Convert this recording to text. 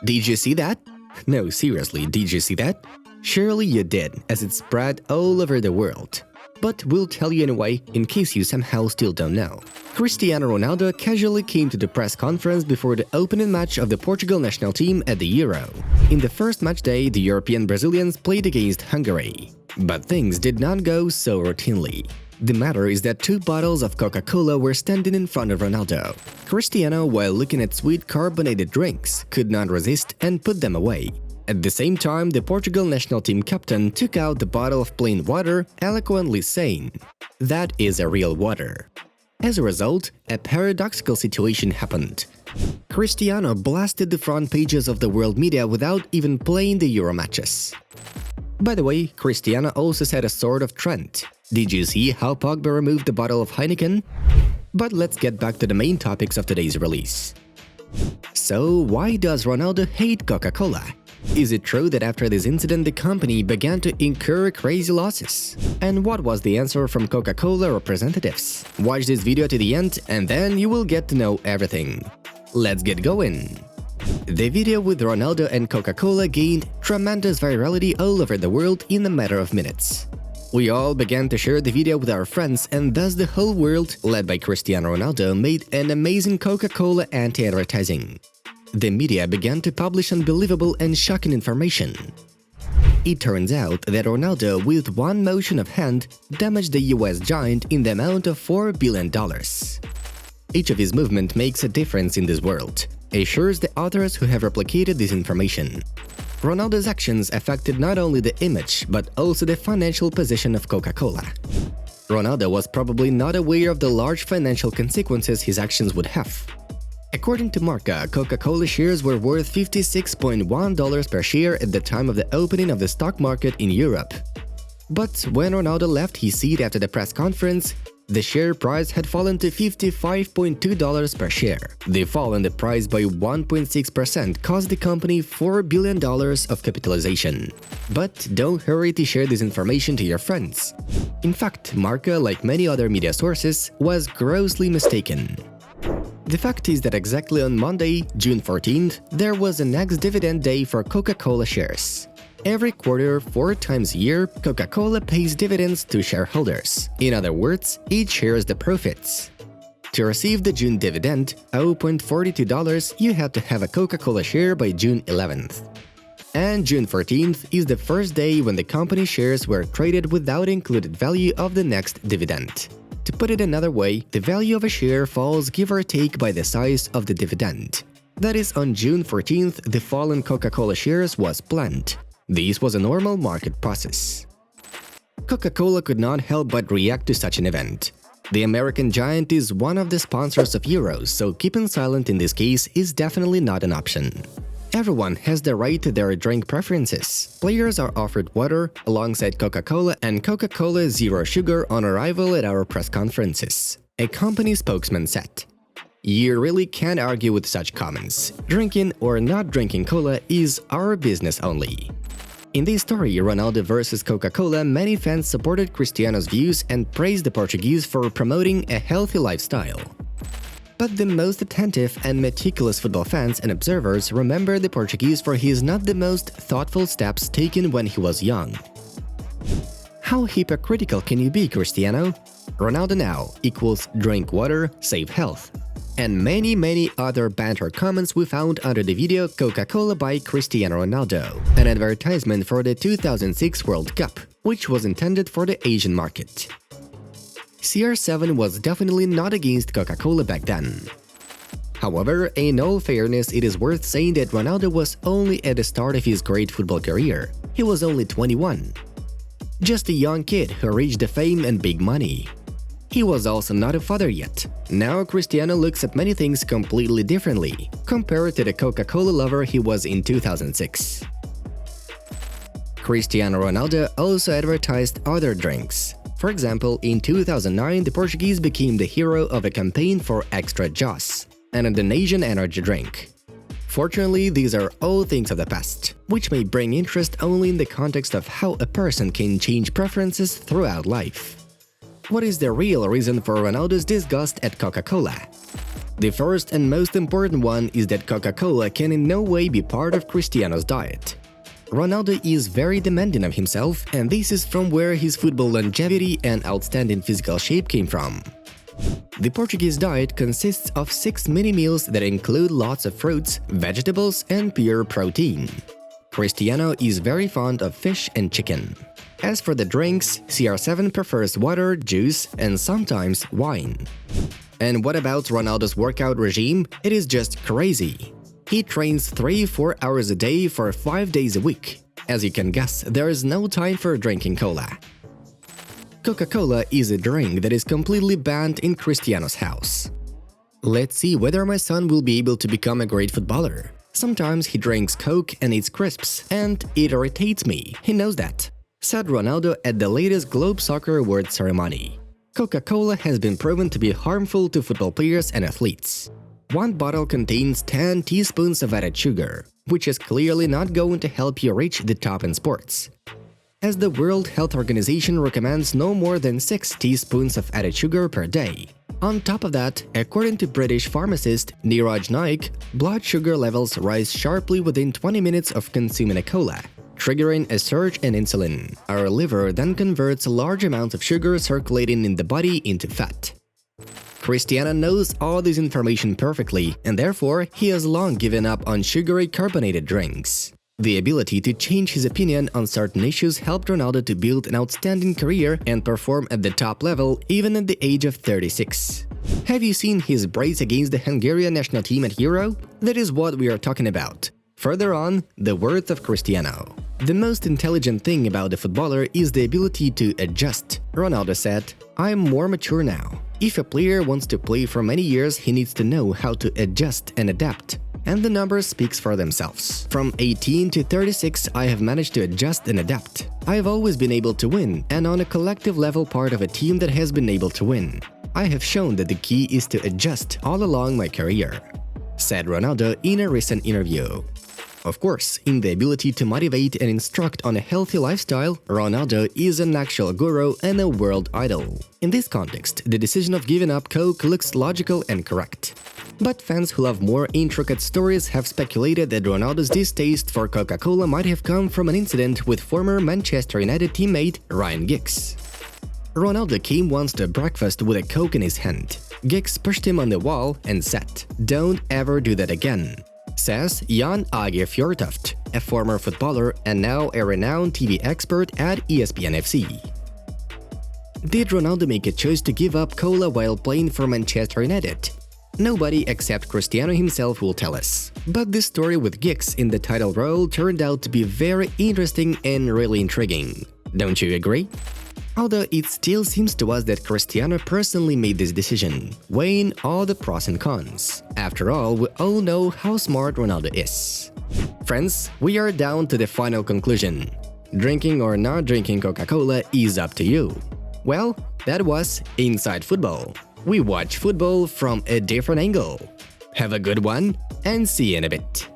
Did you see that? No, seriously, did you see that? Surely you did, as it spread all over the world. But we'll tell you anyway, in case you somehow still don't know. Cristiano Ronaldo casually came to the press conference before the opening match of the Portugal national team at the Euro. In the first match day, the European Brazilians played against Hungary. But things did not go so routinely. The matter is that 2 bottles of Coca-Cola were standing in front of Ronaldo. Cristiano, while looking at sweet carbonated drinks, could not resist and put them away. At the same time, the Portugal national team captain took out the bottle of plain water, eloquently saying, "That is a real water." As a result, a paradoxical situation happened. Cristiano blasted the front pages of the world media without even playing the Euro matches. By the way, Cristiano also set a sort of trend. Did you see how Pogba removed the bottle of Heineken? But let's get back to the main topics of today's release. So, why does Ronaldo hate Coca-Cola? Is it true that after this incident the company began to incur crazy losses? And what was the answer from Coca-Cola representatives? Watch this video to the end and then you will get to know everything. Let's get going! The video with Ronaldo and Coca-Cola gained tremendous virality all over the world in a matter of minutes. We all began to share the video with our friends, and thus the whole world, led by Cristiano Ronaldo, made an amazing Coca-Cola anti-advertising. The media began to publish unbelievable and shocking information. It turns out that Ronaldo, with one motion of hand, damaged the US giant in the amount of $4 billion. Each of his movements makes a difference in this world, assures the authors who have replicated this information. Ronaldo's actions affected not only the image, but also the financial position of Coca-Cola. Ronaldo was probably not aware of the large financial consequences his actions would have. According to Marca, Coca-Cola shares were worth $56.1 per share at the time of the opening of the stock market in Europe. But when Ronaldo left his seat after the press conference, the share price had fallen to $55.2 per share. The fall in the price by 1.6% cost the company $4 billion of capitalization. But don't hurry to share this information to your friends. In fact, Marca, like many other media sources, was grossly mistaken. The fact is that exactly on Monday, June 14th, there was an ex-dividend day for Coca-Cola shares. Every quarter, 4 times a year, Coca-Cola pays dividends to shareholders. In other words, it shares the profits. To receive the June dividend, $0.42, you had to have a Coca-Cola share by June 11th. And June 14th is the first day when the company shares were traded without included value of the next dividend. To put it another way, the value of a share falls give or take by the size of the dividend. That is, on June 14th, the fall in Coca-Cola shares was planned. This was a normal market process. Coca-Cola could not help but react to such an event. The American giant is one of the sponsors of Euros, so keeping silent in this case is definitely not an option. Everyone has the right to their drink preferences. Players are offered water alongside Coca-Cola and Coca-Cola Zero Sugar on arrival at our press conferences, a company spokesman said. You really can't argue with such comments. Drinking or not drinking cola is our business only. In this story, Ronaldo versus Coca-Cola, many fans supported Cristiano's views and praised the Portuguese for promoting a healthy lifestyle. But the most attentive and meticulous football fans and observers remember the Portuguese for his not the most thoughtful steps taken when he was young. How hypocritical can you be, Cristiano? Ronaldo now equals drink water, save health. And many other banter comments we found under the video Coca-Cola by Cristiano Ronaldo, an advertisement for the 2006 World Cup, which was intended for the Asian market. CR7 was definitely not against Coca-Cola back then. However, in all fairness, it is worth saying that Ronaldo was only at the start of his great football career. He was only 21. Just a young kid who reached the fame and big money. He was also not a father yet. Now Cristiano looks at many things completely differently, compared to the Coca-Cola lover he was in 2006. Cristiano Ronaldo also advertised other drinks. For example, in 2009, the Portuguese became the hero of a campaign for Extra Joss, an Indonesian energy drink. Fortunately, these are all things of the past, which may bring interest only in the context of how a person can change preferences throughout life. What is the real reason for Ronaldo's disgust at Coca-Cola? The first and most important one is that Coca-Cola can in no way be part of Cristiano's diet. Ronaldo is very demanding of himself, and this is from where his football longevity and outstanding physical shape came from. The Portuguese diet consists of 6 mini meals that include lots of fruits, vegetables, and pure protein. Cristiano is very fond of fish and chicken. As for the drinks, CR7 prefers water, juice, and sometimes wine. And what about Ronaldo's workout regime? It is just crazy. He trains 3-4 hours a day for 5 days a week. As you can guess, there is no time for drinking cola. Coca-Cola is a drink that is completely banned in Cristiano's house. Let's see whether my son will be able to become a great footballer. Sometimes he drinks Coke and eats crisps, and it irritates me, he knows that, said Ronaldo at the latest Globe Soccer Awards ceremony. Coca-Cola has been proven to be harmful to football players and athletes. One bottle contains 10 teaspoons of added sugar, which is clearly not going to help you reach the top in sports, as the World Health Organization recommends no more than 6 teaspoons of added sugar per day. On top of that, according to British pharmacist Niraj Naik, blood sugar levels rise sharply within 20 minutes of consuming a cola, triggering a surge in insulin. Our liver then converts large amounts of sugar circulating in the body into fat. Cristiano knows all this information perfectly, and therefore he has long given up on sugary carbonated drinks. The ability to change his opinion on certain issues helped Ronaldo to build an outstanding career and perform at the top level even at the age of 36. Have you seen his brace against the Hungarian national team at Euro? That is what we are talking about. Further on, the worth of Cristiano. The most intelligent thing about the footballer is the ability to adjust. Ronaldo said, "I'm more mature now. If a player wants to play for many years, he needs to know how to adjust and adapt. And the numbers speaks for themselves. From 18 to 36, I have managed to adjust and adapt. I have always been able to win, and on a collective level part of a team that has been able to win. I have shown that the key is to adjust all along my career," said Ronaldo in a recent interview. Of course, in the ability to motivate and instruct on a healthy lifestyle, Ronaldo is an actual guru and a world idol. In this context, the decision of giving up Coke looks logical and correct. But fans who love more intricate stories have speculated that Ronaldo's distaste for Coca-Cola might have come from an incident with former Manchester United teammate Ryan Giggs. Ronaldo came once to breakfast with a Coke in his hand. Giggs pushed him on the wall and said, "Don't ever do that again," says Jan Age Fjørtoft, a former footballer and now a renowned TV expert at ESPN FC. Did Ronaldo make a choice to give up cola while playing for Manchester United? Nobody except Cristiano himself will tell us. But this story with Giggs in the title role turned out to be very interesting and really intriguing. Don't you agree? Although it still seems to us that Cristiano personally made this decision, weighing all the pros and cons. After all, we all know how smart Ronaldo is. Friends, we are down to the final conclusion. Drinking or not drinking Coca-Cola is up to you. Well, that was Inside Football. We watch football from a different angle. Have a good one, and see you in a bit.